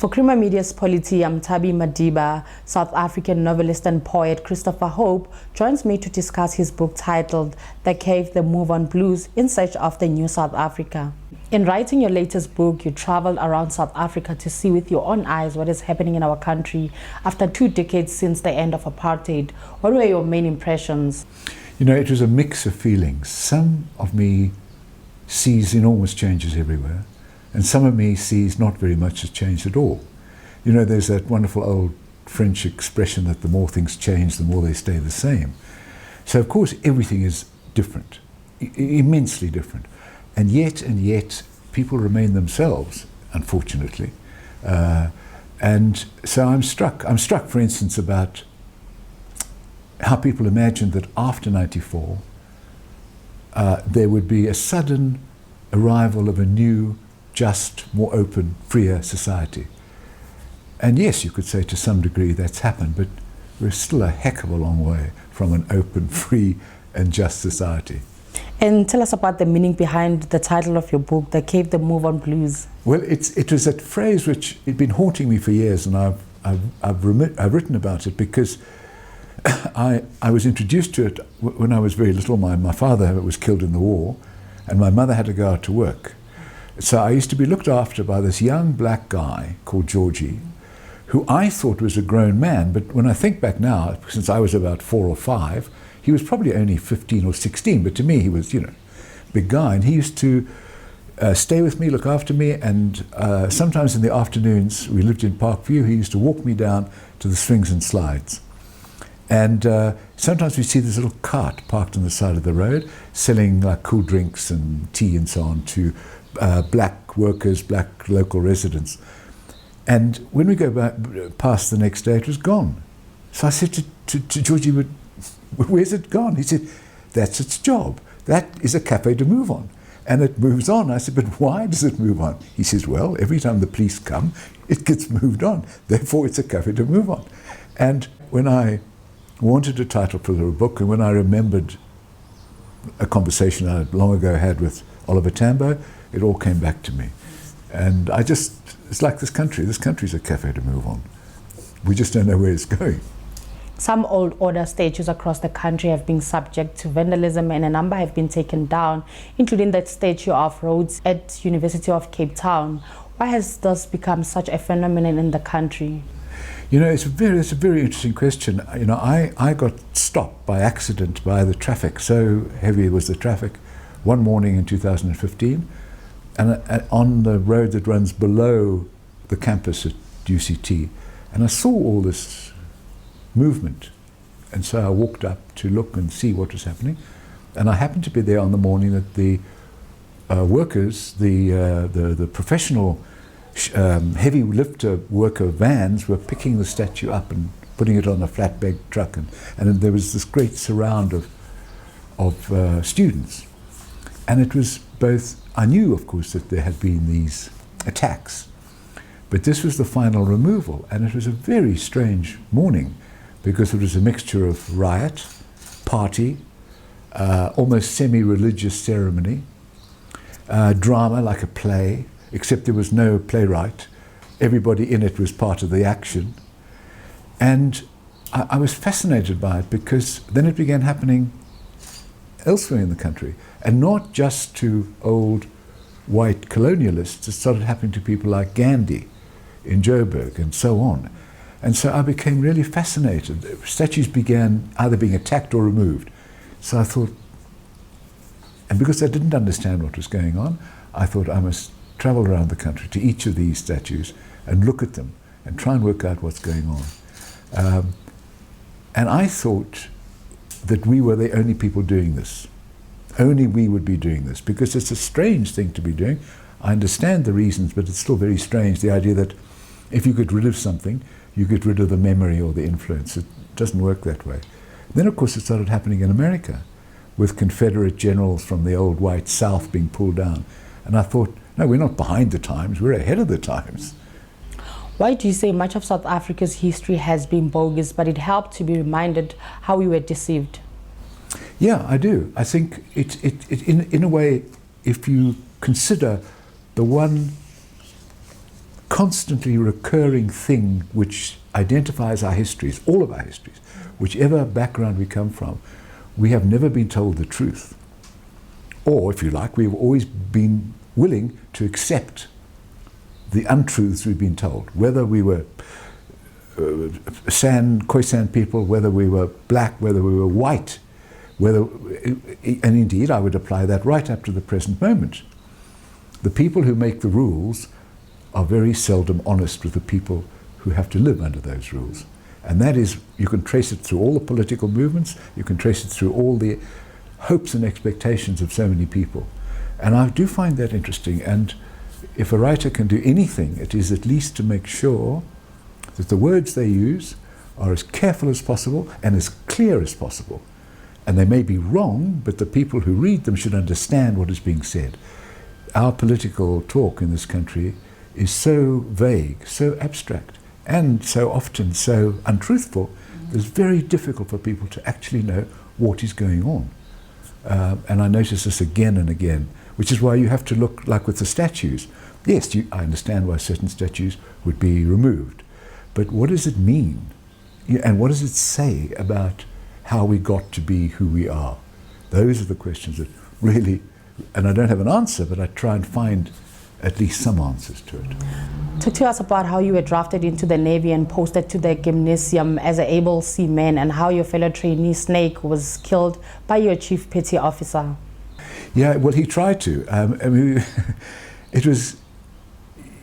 For Krima Media's Polity, I'm Tabi Madiba. South African novelist and poet Christopher Hope joins me to discuss his book titled The Cave, the Move On Blues, in search of the new South Africa. In writing your latest book, you traveled around South Africa to see with your own eyes what is happening in our country after 2 decades since the end of apartheid. What were your main impressions? You know, it was a mix of feelings. Some of me sees enormous changes everywhere, and some of me sees not very much has changed at all. You know, there's that wonderful old French expression that the more things change, the more they stay the same. So of course everything is different, immensely different. And yet people remain themselves, unfortunately. And so I'm struck, for instance, about how people imagined that after '94 there would be a sudden arrival of a new, just, more open, freer society. And yes, you could say to some degree that's happened, but we're still a heck of a long way from an open, free and just society. And tell us about the meaning behind the title of your book, The Cave, the Move On Blues. Well, it was that phrase which had been haunting me for years, and I've written about it because I was introduced to it when I was very little. My father was killed in the war, and my mother had to go out to work. So I used to be looked after by this young black guy called Georgie, who I thought was a grown man, but when I think back now, since I was about 4 or 5, he was probably only 15 or 16, but to me he was, you know, big guy. And he used to stay with me, look after me, and sometimes in the afternoons, we lived in Parkview, he used to walk me down to the swings and slides. And sometimes we see this little cart parked on the side of the road, selling like cool drinks and tea and so on to black workers, black local residents. And when we go back past the next day, it was gone. So I said to Georgie, where's it gone? He said, that's its job. That is a cafe to move on. And it moves on. I said, but why does it move on? He says, well, every time the police come, it gets moved on. Therefore, it's a cafe to move on. And when I wanted a title for the book, and when I remembered a conversation I long ago had with Oliver Tambo, it all came back to me. And it's like this country's a cafe to move on. We just don't know where it's going. Some old order statues across the country have been subject to vandalism, and a number have been taken down, including that statue of Rhodes at University of Cape Town. Why has this become such a phenomenon in the country? You know, it's a very interesting question. You know, I got stopped by accident by the traffic. So heavy was the traffic one morning in 2015, and on the road that runs below the campus at UCT, and I saw all this movement, and so I walked up to look and see what was happening, and I happened to be there on the morning that the workers, the professional heavy lifter worker vans were picking the statue up and putting it on a flatbed truck, and there was this great surround of students. And it was both, I knew of course that there had been these attacks, but this was the final removal, and it was a very strange morning because it was a mixture of riot, party, almost semi-religious ceremony, drama like a play, except there was no playwright. Everybody in it was part of the action. And I was fascinated by it because then it began happening elsewhere in the country, and not just to old white colonialists. It started happening to people like Gandhi in Joburg and so on. And so I became really fascinated. Statues began either being attacked or removed. So I thought, and because I didn't understand what was going on, I thought I must travel around the country to each of these statues and look at them and try and work out what's going on. And I thought that we were the only people doing this. Only we would be doing this, because it's a strange thing to be doing. I understand the reasons, but it's still very strange, the idea that if you get rid of something, you get rid of the memory or the influence. It doesn't work that way. Then of course it started happening in America, with Confederate generals from the old white South being pulled down. And I thought, no, we're not behind the times, we're ahead of the times. Why do you say much of South Africa's history has been bogus, but it helped to be reminded how we were deceived? Yeah, I do. I think in a way, if you consider the one constantly recurring thing which identifies our histories, all of our histories, whichever background we come from. We have never been told the truth. Or, if you like, we've always been willing to accept the untruths we've been told, whether we were Khoisan people, whether we were black, whether we were white, and indeed I would apply that right up to the present moment. The people who make the rules are very seldom honest with the people who have to live under those rules. And that is, you can trace it through all the political movements, you can trace it through all the hopes and expectations of so many people. And I do find that interesting, and if a writer can do anything, it is at least to make sure that the words they use are as careful as possible and as clear as possible. And they may be wrong, but the people who read them should understand what is being said. Our political talk in this country is so vague, so abstract, and so often so untruthful, that it's very difficult for people to actually know what is going on. And I notice this again and again, which is why you have to look, like with the statues. Yes, I understand why certain statues would be removed, but what does it mean? And what does it say about how we got to be who we are? Those are the questions that really, and I don't have an answer, but I try and find at least some answers to it. Talk to us about how you were drafted into the Navy and posted to the gymnasium as an able seaman, and how your fellow trainee Snake was killed by your chief petty officer. Yeah, well, he tried to. I mean, it was,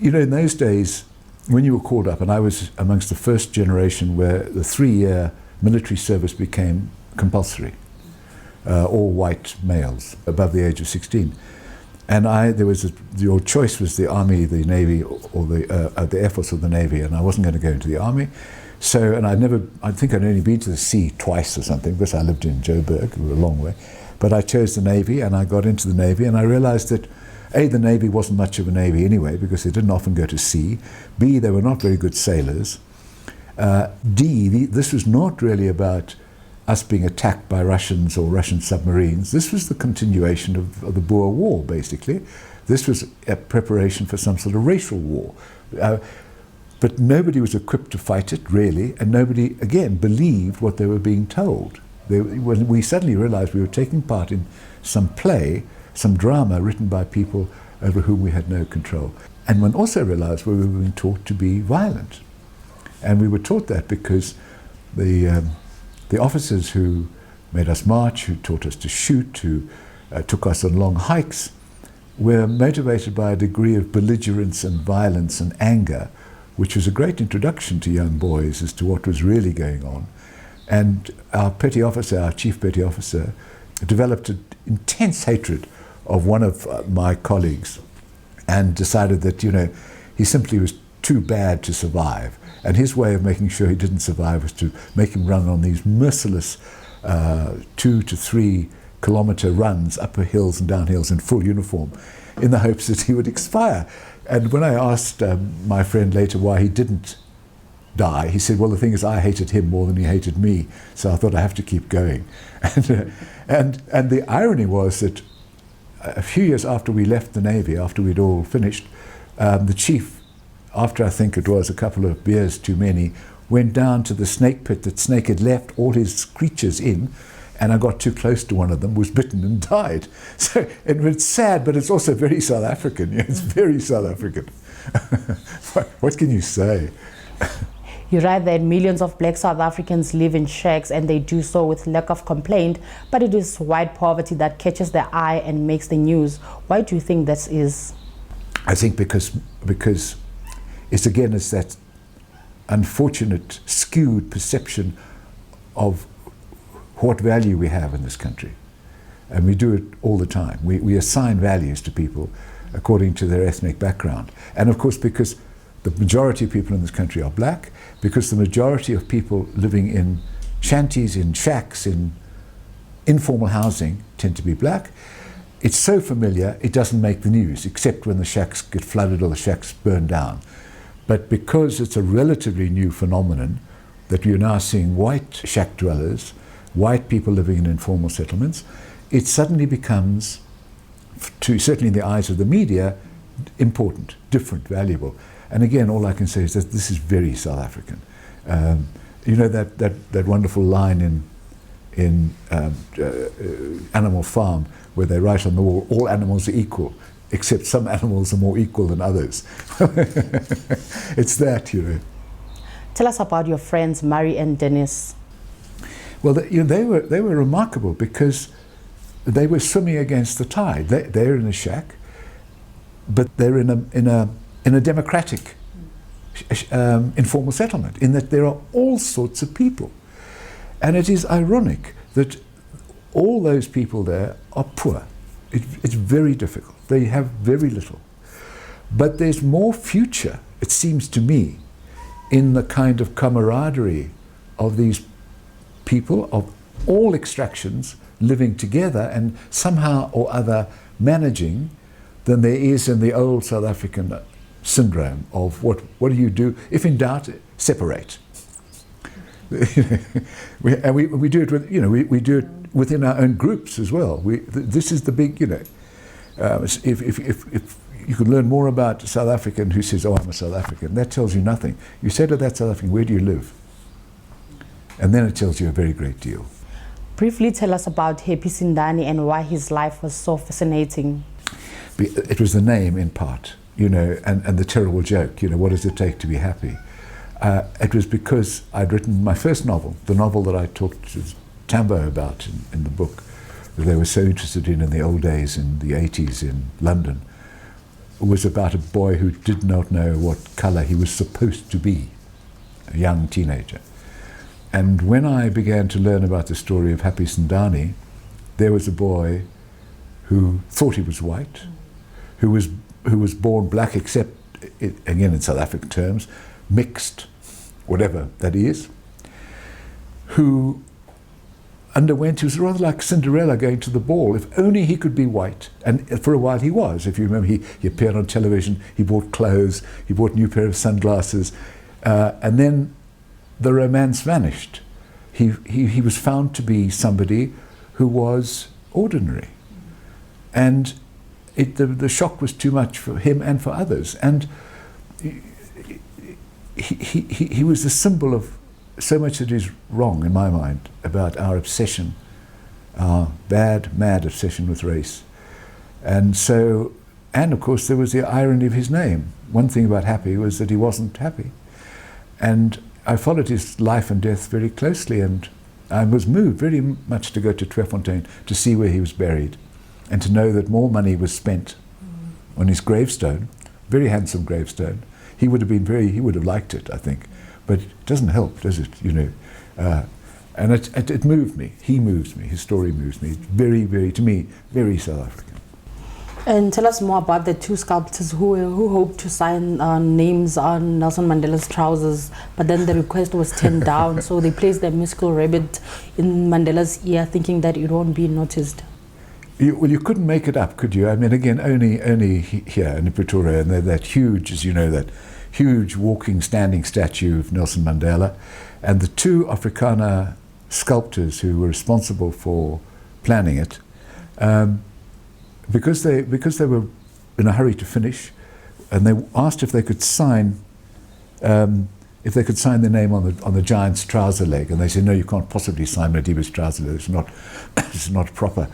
you know, in those days, when you were called up, and I was amongst the first generation where the 3-year military service became compulsory, all white males above the age of 16. And your choice was the Army, the Navy, or the Air Force or the Navy, and I wasn't going to go into the Army. So, and I think I'd only been to the sea twice or something, because I lived in Joburg, a long way. But I chose the Navy, and I got into the Navy, and I realized that A, the Navy wasn't much of a Navy anyway, because they didn't often go to sea. B, they were not very good sailors. D, this was not really about us being attacked by Russians or Russian submarines. This was the continuation of the Boer War, basically. This was a preparation for some sort of racial war. But nobody was equipped to fight it, really, and nobody, again, believed what they were being told. When we suddenly realized we were taking part in some play, some drama written by people over whom we had no control. And one also realized we were being taught to be violent. And we were taught that because the officers who made us march, who taught us to shoot, who took us on long hikes, were motivated by a degree of belligerence and violence and anger, which was a great introduction to young boys as to what was really going on. And our petty officer, our chief petty officer, developed an intense hatred of one of my colleagues, and decided that, you know, he simply was too bad to survive. And his way of making sure he didn't survive was to make him run on these merciless 2 to 3 kilometer runs, upper hills and down hills in full uniform, in the hopes that he would expire. And when I asked my friend later why he didn't die, he said, well, the thing is, I hated him more than he hated me, so I thought I have to keep going. And the irony was that a few years after we left the Navy, after we'd all finished, the chief, after I think it was a couple of beers too many, went down to the snake pit that Snake had left all his creatures in, and I got too close to one of them, was bitten and died. So it's sad, but it's also very South African. Yeah, it's very South African. What can you say? You write that millions of black South Africans live in shacks, and they do so with lack of complaint, but it is white poverty that catches their eye and makes the news. Why do you think this is? I think because it's that unfortunate, skewed perception of what value we have in this country. And we do it all the time. We assign values to people according to their ethnic background. And of course, because the majority of people in this country are black, because the majority of people living in shanties, in shacks, in informal housing tend to be black, it's so familiar it doesn't make the news, except when the shacks get flooded or the shacks burn down. But because it's a relatively new phenomenon that you're now seeing white shack dwellers, white people living in informal settlements, it suddenly becomes, certainly in the eyes of the media, important, different, valuable. And again, all I can say is that this is very South African. You know that wonderful line in Animal Farm where they write on the wall, all animals are equal, except some animals are more equal than others. It's that, you know. Tell us about your friends, Murray and Dennis. Well, they were remarkable because they were swimming against the tide. They're in a shack, but they're in a democratic informal settlement, in that there are all sorts of people. And it is ironic that all those people there are poor. It's very difficult. They have very little. But there's more future, it seems to me, in the kind of camaraderie of these people of all extractions living together and somehow or other managing than there is in the old South African syndrome of what do you do? If in doubt, separate. we do it with, you know, we do it within our own groups as well. This is the big, you know, if you could learn more about a South African who says, oh, I'm a South African, that tells you nothing. You say to that South African, where do you live? And then it tells you a very great deal. Briefly tell us about Happy Sindani and why his life was so fascinating. It was the name in part, you know, and the terrible joke, you know, what does it take to be happy? It was because I'd written my first novel, the novel that I talked to Tambo about in the book, that they were so interested in the old days in the 80s in London, was about a boy who did not know what colour he was supposed to be, a young teenager. And when I began to learn about the story of Happy Sindani, there was a boy who thought he was white, who was born black, except, again in South African terms, mixed, whatever that is, who underwent, he was rather like Cinderella going to the ball. If only he could be white. And for a while he was. If you remember, he appeared on television, he bought clothes, he bought a new pair of sunglasses, and then the romance vanished. He was found to be somebody who was ordinary. And the shock was too much for him and for others. And he was the symbol of so much that is wrong in my mind about our obsession, our bad, mad obsession with race. And so, and of course there was the irony of his name. One thing about Happy was that he wasn't happy. And I followed his life and death very closely, and I was moved very much to go to Tweefontein to see where he was buried and to know that more money was spent on his gravestone, very handsome gravestone. He would have liked it, I think. But it doesn't help, does it? You know, and it moved me. He moves me. His story moves me. Very, very, to me, very South African. And tell us more about the two sculptors who hoped to sign names on Nelson Mandela's trousers, but then the request was turned down. So they placed their musical rabbit in Mandela's ear, thinking that it won't be noticed. Well, you couldn't make it up, could you? I mean, again, only here in Pretoria, and that huge, as you know, that huge walking, standing statue of Nelson Mandela, and the two Afrikaner sculptors who were responsible for planning it, because they were in a hurry to finish, and they asked if they could sign their name on the giant's trouser leg, and they said, no, you can't possibly sign Madiba's trouser leg. It's not proper.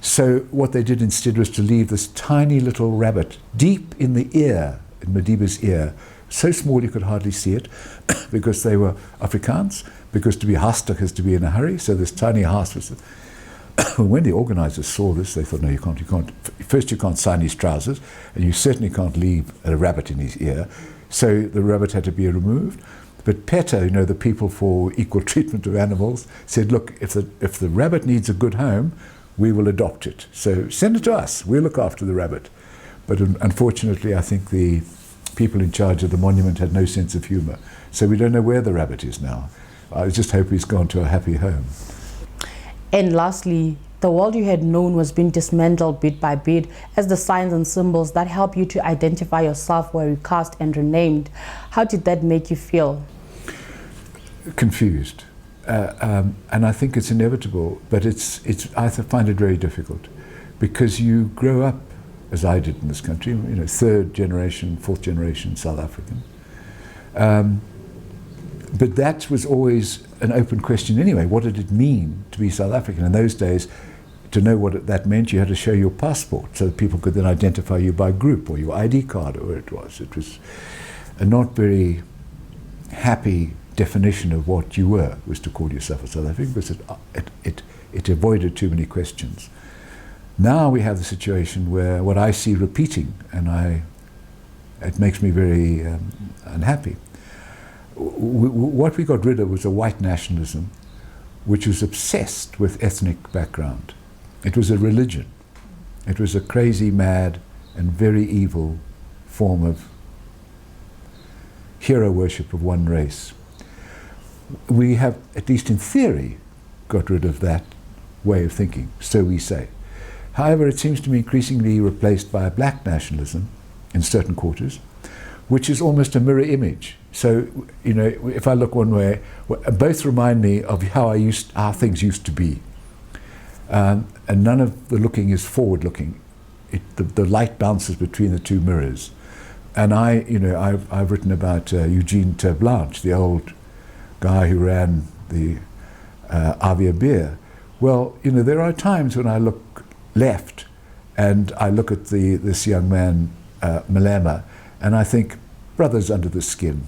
So what they did instead was to leave this tiny little rabbit deep in the ear, in Madiba's ear, so small you could hardly see it, because they were Afrikaans, because to be haastig is to be in a hurry, so this tiny haas was... When the organisers saw this, they thought, no, you can't. First, you can't sign his trousers, and you certainly can't leave a rabbit in his ear. So the rabbit had to be removed. But PETA, you know, the people for equal treatment of animals, said, look, if the rabbit needs a good home, we will adopt it. So send it to us. We'll look after the rabbit. But unfortunately, I think the people in charge of the monument had no sense of humour. So we don't know where the rabbit is now. I just hope he's gone to a happy home. And lastly, the world you had known was being dismantled bit by bit as the signs and symbols that help you to identify yourself were recast and renamed. How did that make you feel? Confused. And I think it's inevitable, but I find it very difficult, because you grow up as I did in this country, you know, third generation, fourth generation South African. But that was always an open question anyway. What did it mean to be South African? In those days, to know what that meant, you had to show your passport so that people could then identify you by group or your ID card or whatever it was. It was a not very happy definition of what you were, was to call yourself a South African, because it avoided too many questions. Now we have the situation where what I see repeating, and it makes me very unhappy. What we got rid of was a white nationalism which was obsessed with ethnic background. It was a religion. It was a crazy, mad, and very evil form of hero worship of one race. We have, at least in theory, got rid of that way of thinking, so we say. However, it seems to me increasingly replaced by a black nationalism in certain quarters, which is almost a mirror image. So, you know, if I look one way, both remind me of how things used to be. And none of the looking is forward-looking. The light bounces between the two mirrors. And I've written about Eugene Terblanche, the old guy who ran the Avia Beer. Well, you know, there are times when I look left and I look at this young man, Malema, and I think, brothers under the skin.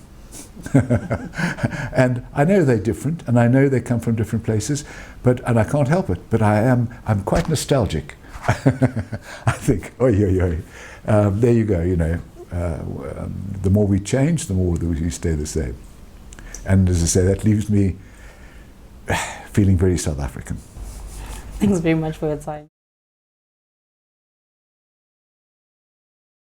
And I know they're different, and I know they come from different places, and I can't help it, but I'm quite nostalgic. I think, there you go, you know. The more we change, the more we stay the same. And as I say, that leaves me feeling very South African. Thanks very much for your time.